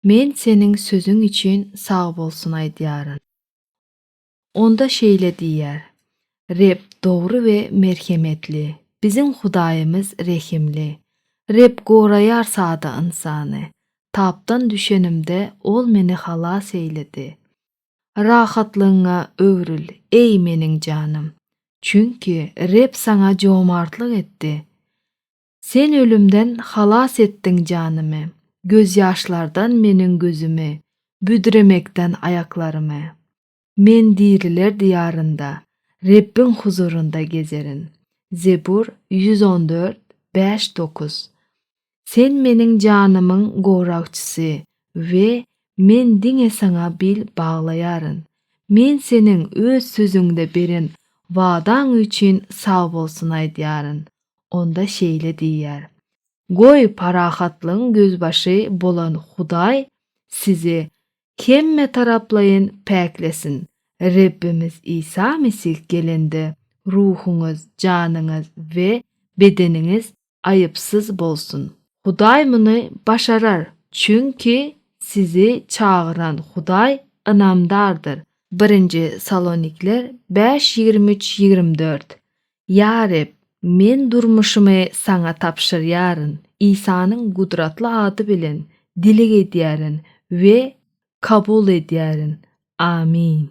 Men senin sözün için sağ bolsun aýdýaryn. Onda şeýle diýer: Reb dogry we merhemetli. Bizim Hudaýymyz rehimli. Reb goraýar sada insany. Tapdan düşenimde ol meni halas eýledi. Rahatlygyňa öwrül ey meniň janym. Çünki Reb saňa jomartlyk etdi. Sen ölümden halas etdiň janymy. Göz ýaşlardan meniň gözümi, büdremekden aýaklarymy. Men diriler diyarında, Rebbin huzurunda gezerin. Zebur 114, 5-9. Sen meniň janymyň gorakçysy we men diňe saňa bil baglaýaryn. Men seniň öz sözüňde beren wadaň üçin sag bolsun aýdýaryn. Onda şeýle diýer: Goý parahatlyň gözbaşy bolan Hudaý sizi hemme taraplayın päklesin. Rebbimiz İsa Mesih gelende ruhuňyz, janyňyz we bedeniňiz aýypsyz bolsun. Hudaý muny başarar, çünki sizi çağıran Hudaý ynamdardyr. 1 Salonikler 5:23-24. Ya Reb, men durmuşymy saňa tapşyrýaryn. İsa'nın gudratly ady bilen dileg edýärin we kabul edýärin. Amin.